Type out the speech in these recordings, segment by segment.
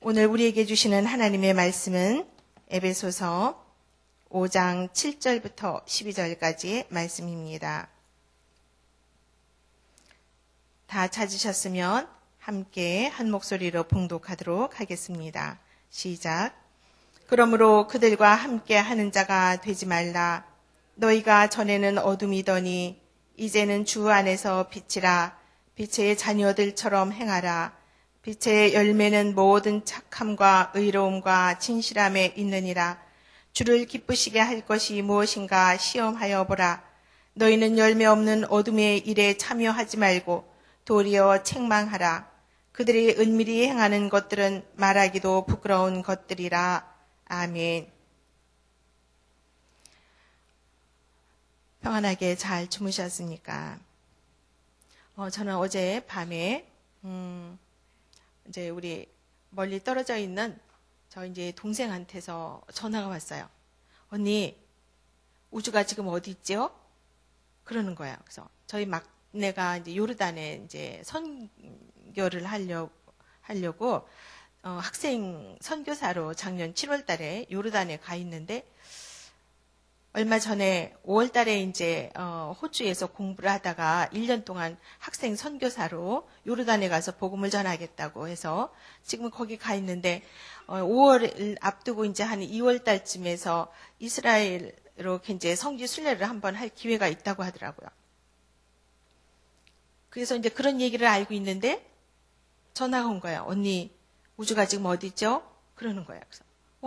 오늘 우리에게 주시는 하나님의 말씀은 에베소서 5장 7절부터 12절까지의 말씀입니다. 다 찾으셨으면 함께 한 목소리로 봉독하도록 하겠습니다. 시작. 그러므로 그들과 함께 하는 자가 되지 말라. 너희가 전에는 어둠이더니 이제는 주 안에서 빛이라. 빛의 자녀들처럼 행하라. 빛의 열매는 모든 착함과 의로움과 진실함에 있느니라. 주를 기쁘시게 할 것이 무엇인가 시험하여 보라. 너희는 열매 없는 어둠의 일에 참여하지 말고 도리어 책망하라. 그들이 은밀히 행하는 것들은 말하기도 부끄러운 것들이라. 아멘. 평안하게 잘 주무셨습니까? 저는 어제 밤에 이제 우리 멀리 떨어져 있는 저 이제 동생한테서 전화가 왔어요. 언니, 우주가 지금 어디 있죠? 그러는 거예요. 그래서 저희 막내가 이제 요르단에 이제 선교를 하려고 학생 선교사로 작년 7월 달에 요르단에 가 있는데, 얼마 전에 5월 달에 이제 호주에서 공부를 하다가 1년 동안 학생 선교사로 요르단에 가서 복음을 전하겠다고 해서 지금 거기 가 있는데, 5월을 앞두고 이제 한 2월 달쯤에서 이스라엘로 이제 성지 순례를 한번 할 기회가 있다고 하더라고요. 그래서 이제 그런 얘기를 알고 있는데 전화가 온 거예요. 언니, 우주가 지금 어디 있죠? 그러는 거예요. 그래서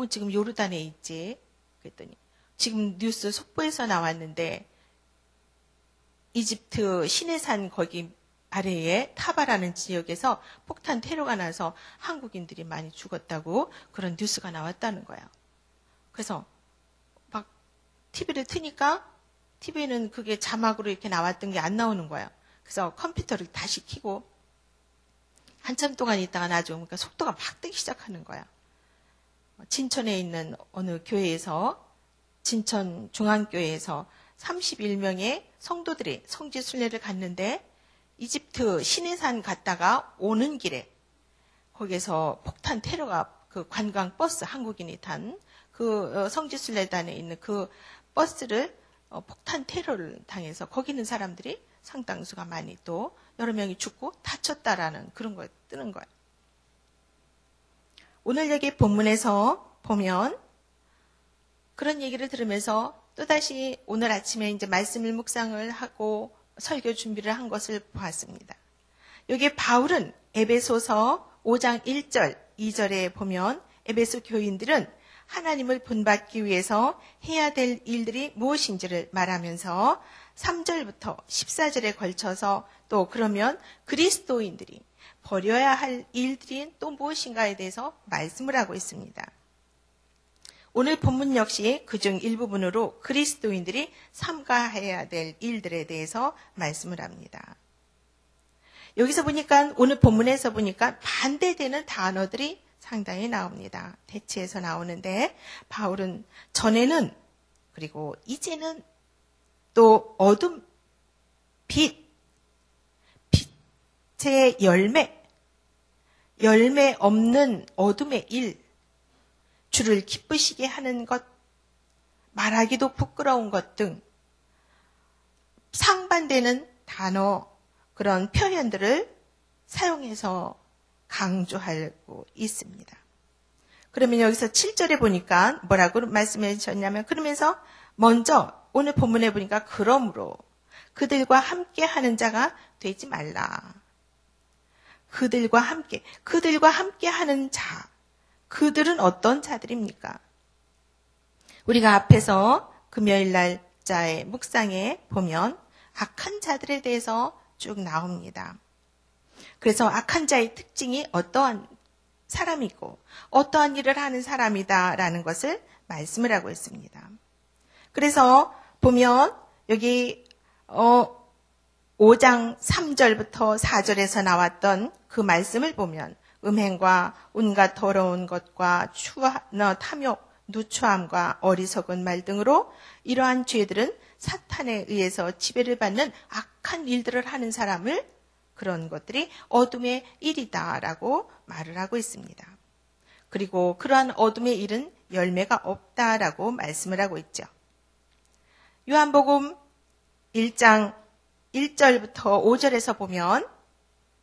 지금 요르단에 있지. 그랬더니 지금 뉴스 속보에서 나왔는데 이집트 시내산 거기 아래에 타바라는 지역에서 폭탄 테러가 나서 한국인들이 많이 죽었다고 그런 뉴스가 나왔다는 거예요. 그래서 막 TV를 트니까 TV는 그게 자막으로 이렇게 나왔던 게 안 나오는 거예요. 그래서 컴퓨터를 다시 켜고 한참 동안 있다가 나중에 그러니까 속도가 막 뜨기 시작하는 거예요. 진천에 있는 어느 교회에서 진천 중앙교회에서 31명의 성도들이 성지 순례를 갔는데 이집트 시내산 갔다가 오는 길에 거기서 폭탄 테러가 그 관광 버스 한국인이 탄 그 성지 순례단에 있는 그 버스를 폭탄 테러를 당해서 거기 있는 사람들이 상당수가 많이 또 여러 명이 죽고 다쳤다라는 그런 거 뜨는 거예요. 오늘 여기 본문에서 보면 그런 얘기를 들으면서 또다시 오늘 아침에 이제 말씀을 묵상을 하고 설교 준비를 한 것을 보았습니다. 여기 바울은 에베소서 5장 1절, 2절에 보면 에베소 교인들은 하나님을 본받기 위해서 해야 될 일들이 무엇인지를 말하면서 3절부터 14절에 걸쳐서 또 그러면 그리스도인들이 버려야 할 일들이 또 무엇인가에 대해서 말씀을 하고 있습니다. 오늘 본문 역시 그중 일부분으로 그리스도인들이 삼가해야 될 일들에 대해서 말씀을 합니다. 여기서 보니까 오늘 본문에서 보니까 반대되는 단어들이 상당히 나옵니다. 대체해서 나오는데 바울은 전에는 그리고 이제는 또 어둠, 빛의 열매 없는 어둠의 일, 주를 기쁘시게 하는 것, 말하기도 부끄러운 것 등 상반되는 단어, 그런 표현들을 사용해서 강조하고 있습니다. 그러면 여기서 7절에 보니까 뭐라고 말씀해 주셨냐면, 그러면서 먼저 오늘 본문에 보니까 그러므로 그들과 함께 하는 자가 되지 말라. 그들과 함께 하는 자. 그들은 어떤 자들입니까? 우리가 앞에서 금요일 날짜의 묵상에 보면 악한 자들에 대해서 쭉 나옵니다. 그래서 악한 자의 특징이 어떠한 사람이고 어떠한 일을 하는 사람이다라는 것을 말씀을 하고 있습니다. 그래서 보면 여기 5장 3절부터 4절에서 나왔던 그 말씀을 보면 음행과 온갖 더러운 것과 탐욕, 누추함과 어리석은 말 등으로 이러한 죄들은 사탄에 의해서 지배를 받는 악한 일들을 하는 사람을 그런 것들이 어둠의 일이다라고 말을 하고 있습니다. 그리고 그러한 어둠의 일은 열매가 없다라고 말씀을 하고 있죠. 요한복음 1장 1절부터 5절에서 보면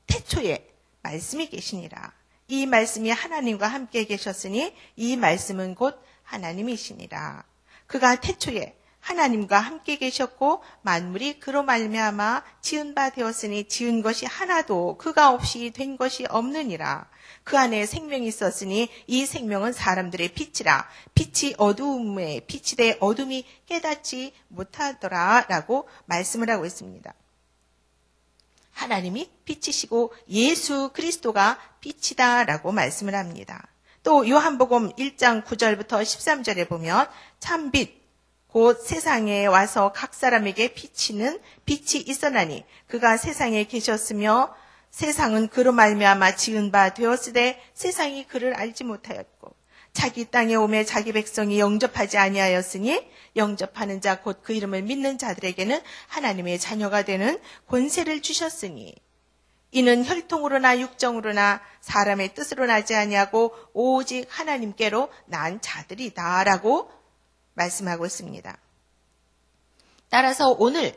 태초에 말씀이 계시니라. 이 말씀이 하나님과 함께 계셨으니 이 말씀은 곧 하나님이시니라. 그가 태초에 하나님과 함께 계셨고 만물이 그로 말미암아 지은 바 되었으니 지은 것이 하나도 그가 없이 된 것이 없느니라. 그 안에 생명이 있었으니 이 생명은 사람들의 빛이라. 빛이 어두움에 빛이 돼 어둠이 깨닫지 못하더라 라고 말씀을 하고 있습니다. 하나님이 빛이시고 예수 그리스도가 빛이다 라고 말씀을 합니다. 또 요한복음 1장 9절부터 13절에 보면 참빛 곧 세상에 와서 각 사람에게 비치는 빛이 있었나니 그가 세상에 계셨으며 세상은 그로 말미암아 지은 바 되었으되 세상이 그를 알지 못하였고 자기 땅에 오매 자기 백성이 영접하지 아니하였으니 영접하는 자 곧 그 이름을 믿는 자들에게는 하나님의 자녀가 되는 권세를 주셨으니 이는 혈통으로나 육정으로나 사람의 뜻으로 나지 아니하고 오직 하나님께로 난 자들이다 라고 말씀하고 있습니다. 따라서 오늘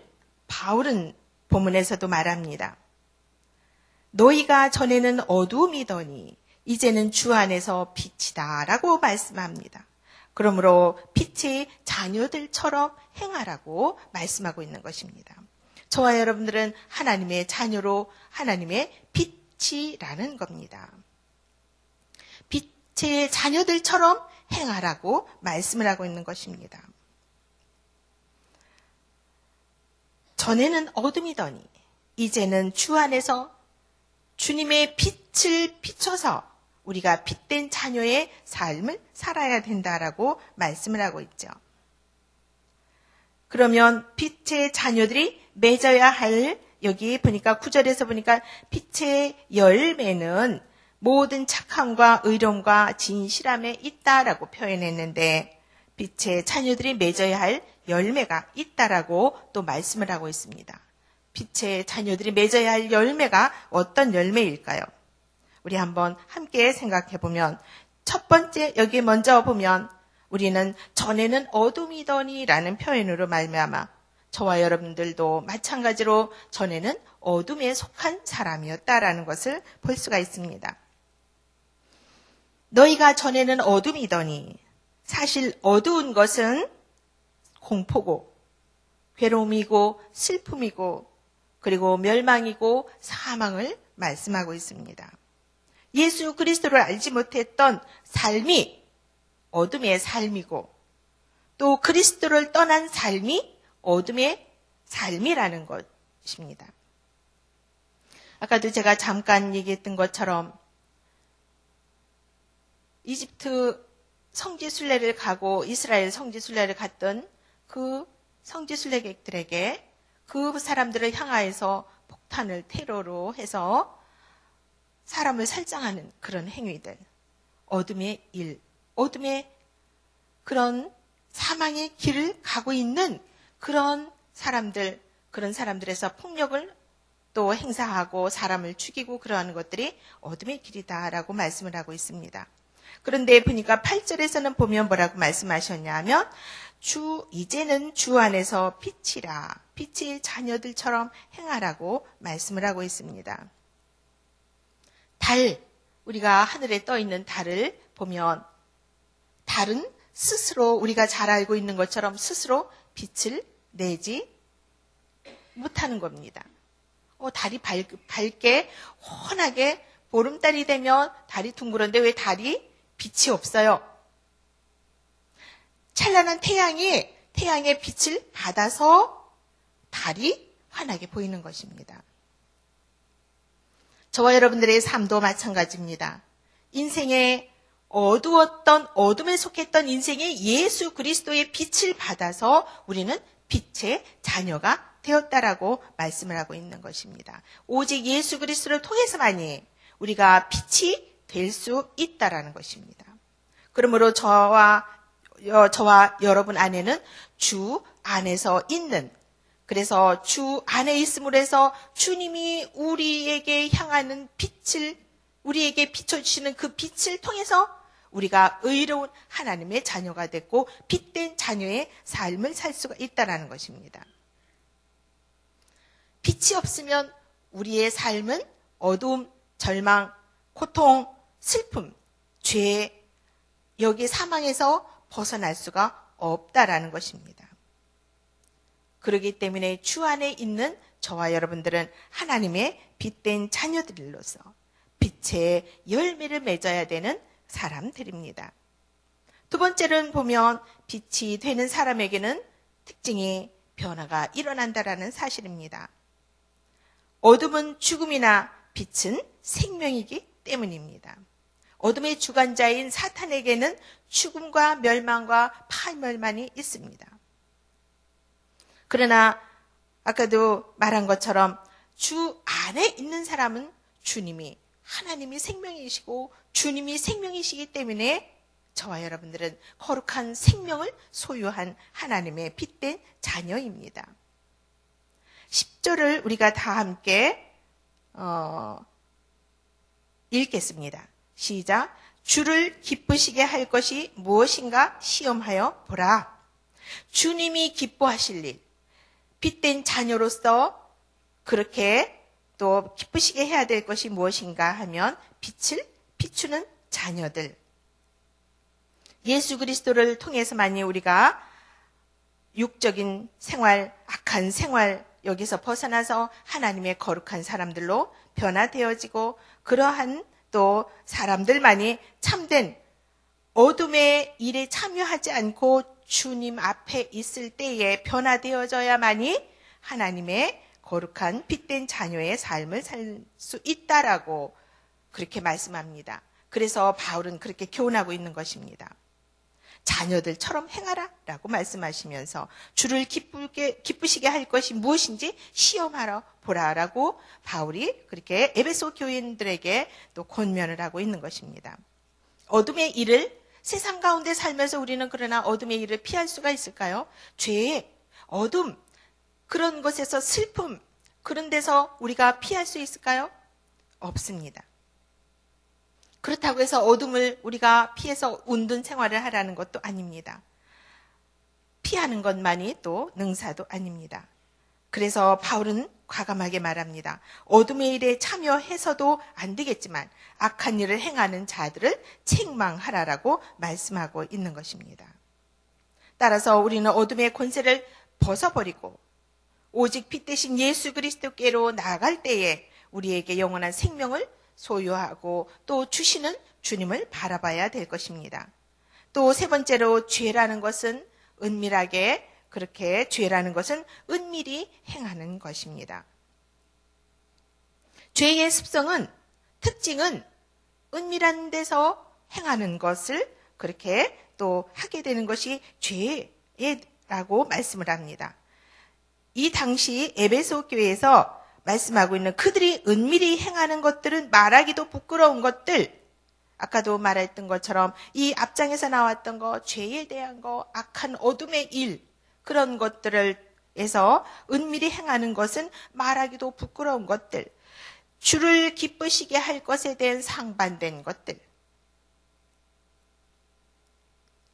바울은 본문에서도 말합니다. 너희가 전에는 어두움이더니 이제는 주 안에서 빛이다 라고 말씀합니다. 그러므로 빛의 자녀들처럼 행하라고 말씀하고 있는 것입니다. 저와 여러분들은 하나님의 자녀로 하나님의 빛이라는 겁니다. 빛의 자녀들처럼 행하라고 말씀을 하고 있는 것입니다. 전에는 어둠이더니 이제는 주 안에서 주님의 빛을 비춰서 우리가 빛된 자녀의 삶을 살아야 된다라고 말씀을 하고 있죠. 그러면 빛의 자녀들이 맺어야 할, 여기 보니까 9절에서 보니까 빛의 열매는 모든 착함과 의로움과 진실함에 있다라고 표현했는데 빛의 자녀들이 맺어야 할 열매가 있다라고 또 말씀을 하고 있습니다. 빛의 자녀들이 맺어야 할 열매가 어떤 열매일까요? 우리 한번 함께 생각해 보면 첫 번째 여기 먼저 보면 우리는 전에는 어둠이더니 라는 표현으로 말미암아 저와 여러분들도 마찬가지로 전에는 어둠에 속한 사람이었다라는 것을 볼 수가 있습니다. 너희가 전에는 어둠이더니 사실 어두운 것은 공포고 괴로움이고 슬픔이고 그리고 멸망이고 사망을 말씀하고 있습니다. 예수 그리스도를 알지 못했던 삶이 어둠의 삶이고 또 그리스도를 떠난 삶이 어둠의 삶이라는 것입니다. 아까도 제가 잠깐 얘기했던 것처럼 이집트 성지순례를 가고 이스라엘 성지순례를 갔던 그 성지순례객들에게 그 사람들을 향하여서 폭탄을 테러로 해서 사람을 살상하는 그런 행위들, 어둠의 일, 어둠의 그런 사망의 길을 가고 있는 그런 사람들, 그런 사람들에서 폭력을 또 행사하고 사람을 죽이고 그러한 것들이 어둠의 길이다라고 말씀을 하고 있습니다. 그런데 보니까 8절에서는 보면 뭐라고 말씀하셨냐면 이제는 주 안에서 빛이라, 빛의 자녀들처럼 행하라고 말씀을 하고 있습니다. 달, 우리가 하늘에 떠 있는 달을 보면 달은 스스로 우리가 잘 알고 있는 것처럼 스스로 빛을 내지 못하는 겁니다. 달이 밝게 환하게 보름달이 되면 달이 둥그런데 왜 달이 빛이 없어요? 찬란한 태양의 빛을 받아서 달이 환하게 보이는 것입니다. 저와 여러분들의 삶도 마찬가지입니다. 인생에 어둠에 속했던 인생에 예수 그리스도의 빛을 받아서 우리는 빛의 자녀가 되었다라고 말씀을 하고 있는 것입니다. 오직 예수 그리스도를 통해서만이 우리가 빛이 될 수 있다라는 것입니다. 그러므로 저와 여러분 안에는 주 안에서 있는, 그래서 주 안에 있음으로 해서 주님이 우리에게 향하는 빛을, 우리에게 비춰주시는 그 빛을 통해서 우리가 의로운 하나님의 자녀가 됐고 빛된 자녀의 삶을 살 수가 있다는 것입니다. 빛이 없으면 우리의 삶은 어두움, 절망, 고통, 슬픔, 죄, 여기 사망에서 벗어날 수가 없다라는 것입니다. 그렇기 때문에 주 안에 있는 저와 여러분들은 하나님의 빛된 자녀들로서 빛의 열매를 맺어야 되는 사람들입니다. 두 번째는 보면 빛이 되는 사람에게는 특징이 변화가 일어난다라는 사실입니다. 어둠은 죽음이나 빛은 생명이기 때문입니다. 어둠의 주관자인 사탄에게는 죽음과 멸망과 파멸만이 있습니다. 그러나 아까도 말한 것처럼 주 안에 있는 사람은 하나님이 생명이시고 주님이 생명이시기 때문에 저와 여러분들은 거룩한 생명을 소유한 하나님의 빛된 자녀입니다. 10절을 우리가 다 함께 읽겠습니다. 시작. 주를 기쁘시게 할 것이 무엇인가 시험하여 보라. 주님이 기뻐하실 일, 빛된 자녀로서 그렇게 또 기쁘시게 해야 될 것이 무엇인가 하면 빛을 비추는 자녀들. 예수 그리스도를 통해서만이 우리가 육적인 생활, 악한 생활, 여기서 벗어나서 하나님의 거룩한 사람들로 변화되어지고 그러한 또 사람들만이 참된 어둠의 일에 참여하지 않고 주님 앞에 있을 때에 변화되어져야만이 하나님의 거룩한 빛된 자녀의 삶을 살 수 있다라고 그렇게 말씀합니다. 그래서 바울은 그렇게 교훈하고 있는 것입니다. 자녀들처럼 행하라 라고 말씀하시면서 주를 기쁘시게 할 것이 무엇인지 시험하러 보라라고 바울이 그렇게 에베소 교인들에게 또 권면을 하고 있는 것입니다. 어둠의 일을 세상 가운데 살면서 우리는 그러나 어둠의 일을 피할 수가 있을까요? 죄, 어둠, 그런 것에서 슬픔, 그런 데서 우리가 피할 수 있을까요? 없습니다. 그렇다고 해서 어둠을 우리가 피해서 운둔 생활을 하라는 것도 아닙니다. 피하는 것만이 또 능사도 아닙니다. 그래서 바울은 과감하게 말합니다. 어둠의 일에 참여해서도 안 되겠지만 악한 일을 행하는 자들을 책망하라라고 말씀하고 있는 것입니다. 따라서 우리는 어둠의 권세를 벗어버리고 오직 빛 대신 예수 그리스도께로 나아갈 때에 우리에게 영원한 생명을 소유하고 또 주시는 주님을 바라봐야 될 것입니다. 또 세 번째로 죄라는 것은 은밀하게 그렇게 죄라는 것은 은밀히 행하는 것입니다. 죄의 습성은 특징은 은밀한 데서 행하는 것을 그렇게 또 하게 되는 것이 죄라고 말씀을 합니다. 이 당시 에베소 교회에서 말씀하고 있는 그들이 은밀히 행하는 것들은 말하기도 부끄러운 것들, 아까도 말했던 것처럼 이 앞장에서 나왔던 거, 죄에 대한 거, 악한 어둠의 일, 그런 것들에서 은밀히 행하는 것은 말하기도 부끄러운 것들, 주를 기쁘시게 할 것에 대한 상반된 것들.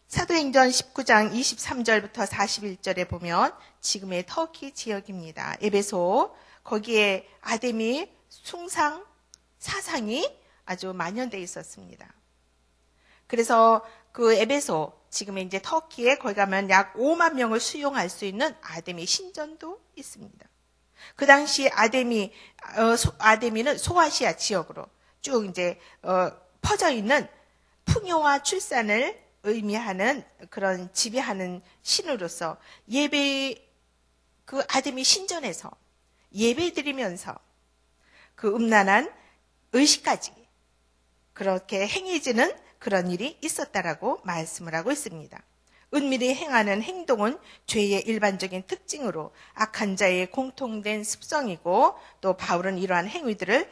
사도행전 19장 23절부터 41절에 보면 지금의 터키 지역입니다. 에베소, 거기에 아데미 숭상 사상이 아주 만연되어 있었습니다. 그래서 그 에베소, 지금 이제 터키에 거기 가면 약 5만 명을 수용할 수 있는 아데미 신전도 있습니다. 그 당시 아데미는 소아시아 지역으로 쭉 이제 퍼져 있는 풍요와 출산을 의미하는 그런 지배하는 신으로서 그 아데미 신전에서 예배 드리면서 그 음란한 의식까지 그렇게 행해지는 그런 일이 있었다라고 말씀을 하고 있습니다. 은밀히 행하는 행동은 죄의 일반적인 특징으로 악한 자의 공통된 습성이고 또 바울은 이러한 행위들을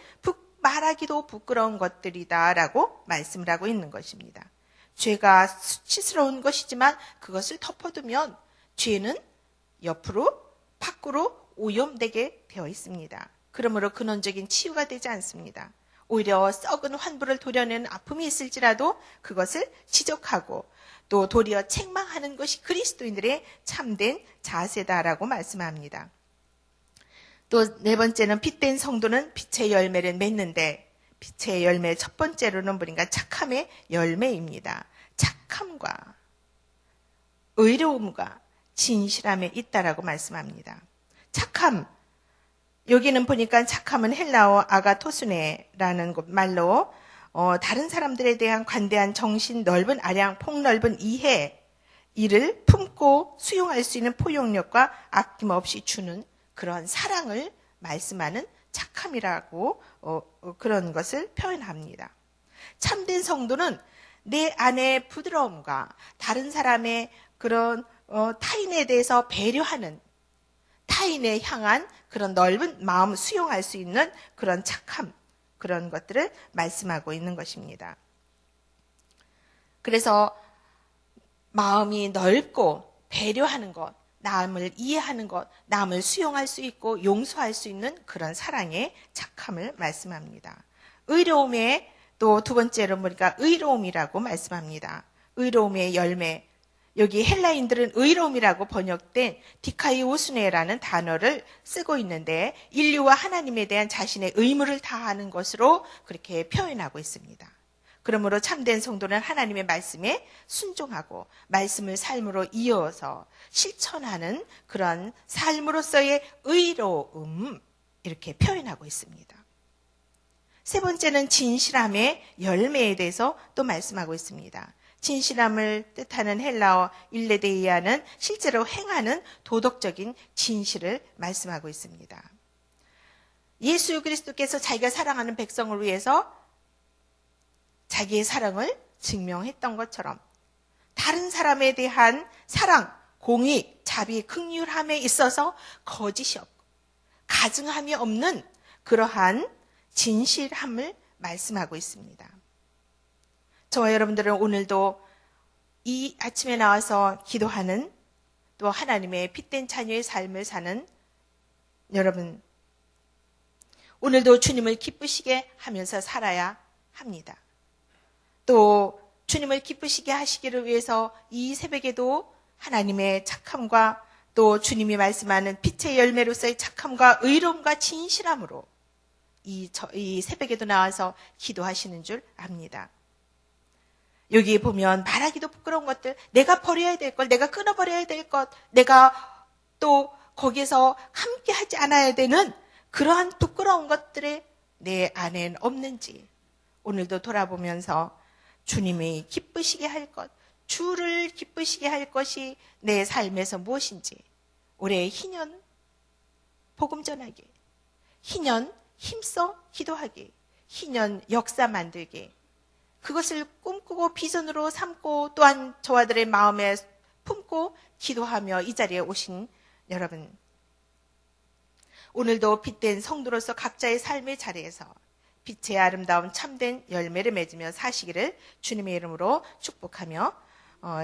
말하기도 부끄러운 것들이다라고 말씀을 하고 있는 것입니다. 죄가 수치스러운 것이지만 그것을 덮어두면 죄는 옆으로 밖으로 오염되게 되어 있습니다. 그러므로 근원적인 치유가 되지 않습니다. 오히려 썩은 환부를 도려내는 아픔이 있을지라도 그것을 지적하고 또 도리어 책망하는 것이 그리스도인들의 참된 자세다라고 말씀합니다. 또 네 번째는 빛된 성도는 빛의 열매를 맺는데 빛의 열매 첫 번째로는 보니까 착함의 열매입니다. 착함과 의로움과 진실함에 있다라고 말씀합니다. 착함, 여기는 보니까 착함은 헬라어 아가토스네라는 말로 다른 사람들에 대한 관대한 정신, 넓은 아량, 폭넓은 이해, 이를 품고 수용할 수 있는 포용력과 아낌없이 주는 그런 사랑을 말씀하는 착함이라고 그런 것을 표현합니다. 참된 성도는 내 안의 부드러움과 다른 사람의 그런 타인에 대해서 배려하는, 타인에 향한 그런 넓은 마음을 수용할 수 있는 그런 착함, 그런 것들을 말씀하고 있는 것입니다. 그래서 마음이 넓고 배려하는 것, 남을 이해하는 것, 남을 수용할 수 있고 용서할 수 있는 그런 사랑의 착함을 말씀합니다. 의로움의 또 두 번째로 보니까 의로움이라고 말씀합니다. 의로움의 열매, 여기 헬라인들은 의로움이라고 번역된 디카이오스네라는 단어를 쓰고 있는데 인류와 하나님에 대한 자신의 의무를 다하는 것으로 그렇게 표현하고 있습니다. 그러므로 참된 성도는 하나님의 말씀에 순종하고 말씀을 삶으로 이어서 실천하는 그런 삶으로서의 의로움, 이렇게 표현하고 있습니다. 세 번째는 진실함의 열매에 대해서 또 말씀하고 있습니다. 진실함을 뜻하는 헬라어 일레데이아는 실제로 행하는 도덕적인 진실을 말씀하고 있습니다. 예수 그리스도께서 자기가 사랑하는 백성을 위해서 자기의 사랑을 증명했던 것처럼 다른 사람에 대한 사랑, 공의, 자비, 긍휼함에 있어서 거짓이 없고 가증함이 없는 그러한 진실함을 말씀하고 있습니다. 저와 여러분들은 오늘도 이 아침에 나와서 기도하는 또 하나님의 빛된 자녀의 삶을 사는 여러분, 오늘도 주님을 기쁘시게 하면서 살아야 합니다. 또 주님을 기쁘시게 하시기를 위해서 이 새벽에도 하나님의 착함과 또 주님이 말씀하는 빛의 열매로서의 착함과 의로움과 진실함으로 이 새벽에도 나와서 기도하시는 줄 압니다. 여기 보면 말하기도 부끄러운 것들, 내가 버려야 될 것, 내가 끊어버려야 될 것, 내가 또 거기에서 함께 하지 않아야 되는 그러한 부끄러운 것들이 내 안엔 없는지 오늘도 돌아보면서 주님이 기쁘시게 할 것, 주를 기쁘시게 할 것이 내 삶에서 무엇인지 올해 희년 복음 전하기, 희년 힘써 기도하기, 희년 역사 만들기, 그것을 꿈꾸고 비전으로 삼고 또한 저와들의 마음에 품고 기도하며 이 자리에 오신 여러분, 오늘도 빛된 성도로서 각자의 삶의 자리에서 빛의 아름다운 참된 열매를 맺으며 사시기를 주님의 이름으로 축복하며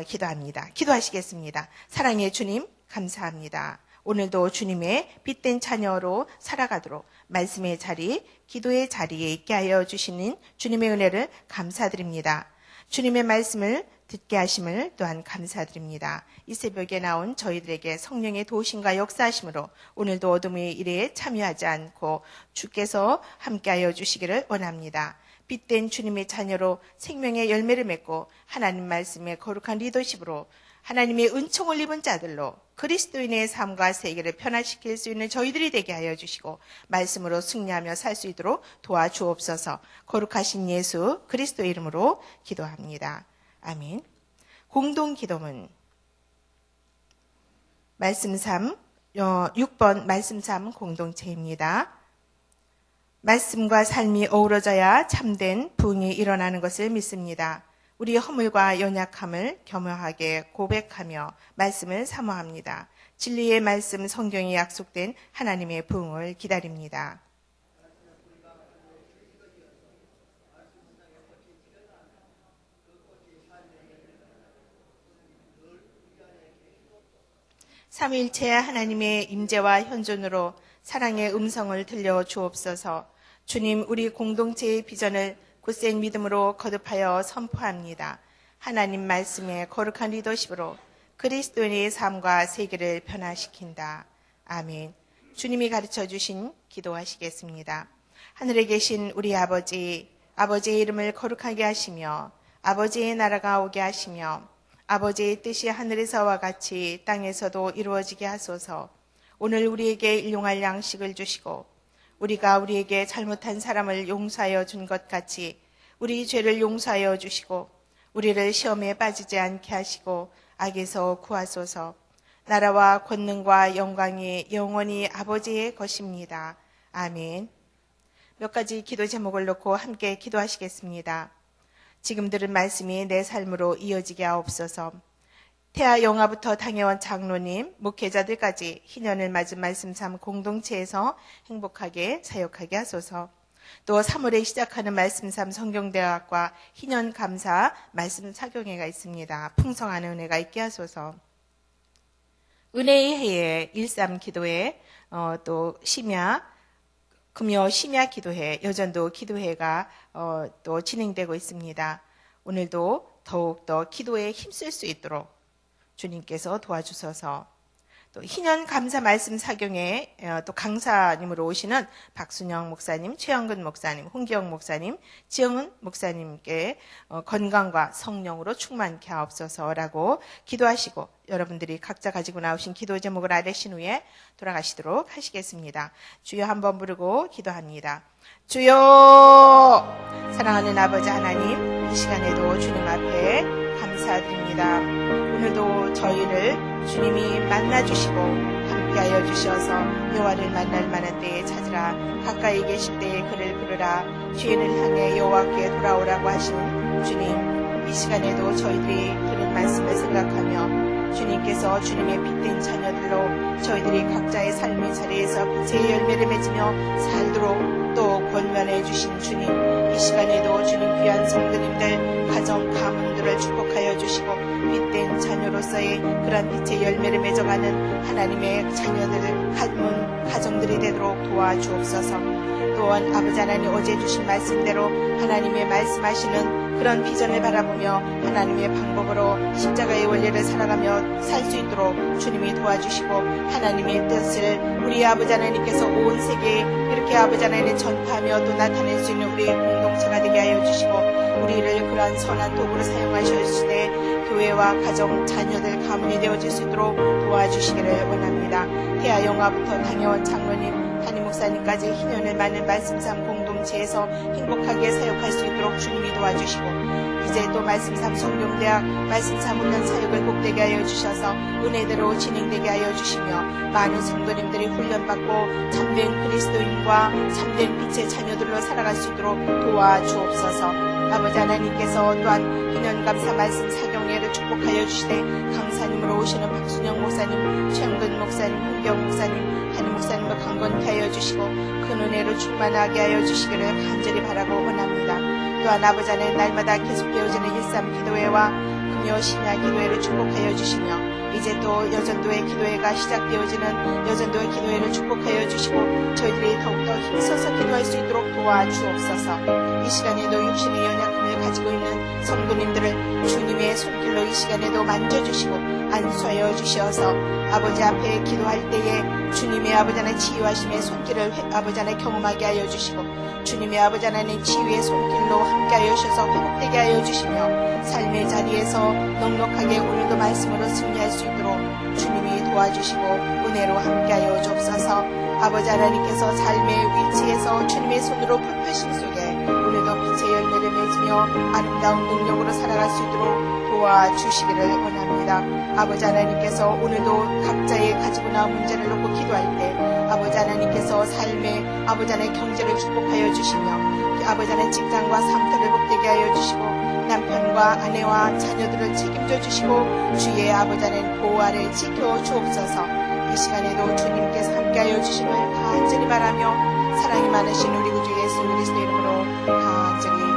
기도합니다. 기도하시겠습니다. 사랑의 주님, 감사합니다. 오늘도 주님의 빛된 자녀로 살아가도록 말씀의 자리, 기도의 자리에 있게 하여 주시는 주님의 은혜를 감사드립니다. 주님의 말씀을 듣게 하심을 또한 감사드립니다. 이 새벽에 나온 저희들에게 성령의 도우심과 역사하심으로 오늘도 어둠의 일에 참여하지 않고 주께서 함께하여 주시기를 원합니다. 빛된 주님의 자녀로 생명의 열매를 맺고 하나님 말씀의 거룩한 리더십으로 하나님의 은총을 입은 자들로 그리스도인의 삶과 세계를 변화시킬 수 있는 저희들이 되게 하여 주시고 말씀으로 승리하며 살 수 있도록 도와주옵소서. 거룩하신 예수 그리스도의 이름으로 기도합니다. 아멘. 공동 기도문 말씀 3, 6번 말씀 3 공동체입니다. 말씀과 삶이 어우러져야 참된 부흥이 일어나는 것을 믿습니다. 우리 허물과 연약함을 겸허하게 고백하며 말씀을 사모합니다. 진리의 말씀 성경에 약속된 하나님의 부흥을 기다립니다. 삼위일체 하나님의 임재와 현존으로 사랑의 음성을 들려 주옵소서. 주님, 우리 공동체의 비전을 굳센 믿음으로 거듭하여 선포합니다. 하나님 말씀의 거룩한 리더십으로 그리스도인의 삶과 세계를 변화시킨다. 아멘. 주님이 가르쳐 주신 기도하시겠습니다. 하늘에 계신 우리 아버지, 아버지의 이름을 거룩하게 하시며 아버지의 나라가 오게 하시며 아버지의 뜻이 하늘에서와 같이 땅에서도 이루어지게 하소서. 오늘 우리에게 일용할 양식을 주시고 우리가 우리에게 잘못한 사람을 용서하여 준 것 같이 우리 죄를 용서하여 주시고 우리를 시험에 빠지지 않게 하시고 악에서 구하소서. 나라와 권능과 영광이 영원히 아버지의 것입니다. 아멘. 몇 가지 기도 제목을 놓고 함께 기도하시겠습니다. 지금 들은 말씀이 내 삶으로 이어지게 하옵소서. 태아 영아부터 당회원 장로님, 목회자들까지 희년을 맞은 말씀 삶 공동체에서 행복하게 사역하게 하소서. 또 3월에 시작하는 말씀 삶 성경대학과 희년 감사 말씀 사경회가 있습니다. 풍성한 은혜가 있게 하소서. 은혜의 해에 13 기도회, 또 심야, 금요 심야 기도회, 여전도 기도회가 또 진행되고 있습니다. 오늘도 더욱더 기도에 힘쓸 수 있도록 주님께서 도와주셔서 또 희년 감사 말씀 사경에 또 강사님으로 오시는 박순영 목사님, 최영근 목사님, 홍기영 목사님, 지영은 목사님께 건강과 성령으로 충만케 하옵소서라고 기도하시고 여러분들이 각자 가지고 나오신 기도 제목을 아뢰신 후에 돌아가시도록 하시겠습니다. 주여 한번 부르고 기도합니다. 주여! 사랑하는 아버지 하나님, 이 시간에도 주님 앞에 감사드립니다. 오늘도 저희를 주님이 만나주시고 함께하여 주셔서 여호와를 만날 만한 때에 찾으라. 가까이 계실 때에 그를 부르라. 죄인을 향해 여호와께 돌아오라고 하신 주님, 이 시간에도 저희들이 들은 말씀을 생각하며 주님께서 주님의 빛된 자녀들로 저희들이 각자의 삶의 자리에서 빛의 열매를 맺으며 살도록 또 권면해 주신 주님, 이 시간에도 주님 귀한 성도님들 가정 가문들을 축복하여 주시고 빛된 자녀로서의 그런 빛의 열매를 맺어가는 하나님의 자녀들 가정들이 되도록 도와주옵소서. 또한 아버지 하나님 어제 주신 말씀대로 하나님의 말씀하시는 그런 비전을 바라보며 하나님의 방법으로 십자가의 원리를 살아가며 살 수 있도록 주님이 도와주시고 하나님의 뜻을 우리 아버지 하나님께서 온 세계에 이렇게 아버지 하나님을 전파하며 또 나타낼 수 있는 우리의 공동체가 되게 하여 주시고 우리를 그러한 선한 도구로 사용하셨으되 교회와 가정, 자녀들, 가문이 되어질 수 있도록 도와주시기를 원합니다. 태아 영아부터 당회원 장로님, 담임 목사님까지 희년을 많은 말씀삼 공동체에서 행복하게 사역할 수 있도록 주님이 도와주시고 이제 또 말씀삼 성경대학 말씀삼 훈련 사역을 복되게 하여 주셔서 은혜대로 진행되게 하여 주시며 많은 성도님들이 훈련받고 참된 그리스도인과 참된 빛의 자녀들로 살아갈 수 있도록 도와주옵소서. 아버지 하나님께서 또한 희년감사 말씀 사경회를 축복하여 주시되 강사님으로 오시는 박순영 목사님, 최영근 목사님, 홍경 목사님, 한임 목사님을 강건케 하여 주시고 큰 은혜로 충만하게 하여 주시기를 간절히 바라고 원합니다. 또한 아버지 하나님 날마다 계속되어지는 일삼 기도회와 금요 심야 기도회를 축복하여 주시며 이제 또 여전도의 기도회가 시작되어지는 여전도의 기도회를 축복하여 주시고 저희들이 더욱더 힘써서 기도할 수 있도록 도와주옵소서. 이 시간에도 육신의 연약함을 가지고 있는 성도님들을 주님의 손길로 이 시간에도 만져주시고 안수하여 주셔서 아버지 앞에 기도할 때에 주님의 아버지 하나님 치유하심의 손길을 아버지 하나님 경험하게 하여 주시고 주님의 아버지 하나님 치유의 손길로 함께하여 주셔서 회복되게 하여 주시며 삶의 자리에서 넉넉하게 오늘도 말씀으로 승리할 수 있도록 주님이 도와주시고 은혜로 함께하여 주옵소서. 아버지 하나님께서 삶의 위치에서 주님의 손으로 불편심 속에 오늘도 빛의 열매를 맺으며 아름다운 능력으로 살아갈 수 있도록 도와주시기를 원합니다. 아버지 하나님께서 오늘도 각자의 가지고 나온 문제를 놓고 기도할 때 아버지 하나님께서 삶의 아버지 하나님의 경제를 축복하여 주시며 아버지 하나님 직장과 상태를 복되게 하여 주시고 남편과 아내와 자녀들을 책임져 주시고 주의 아버지 하나님 보호 아래 지켜 주옵소서. 이 시간에도 주님께서 함께하여 주시길 간절히 바라며 사랑이 많으신 우리 구주 예수 그리스도 이름으로 간절히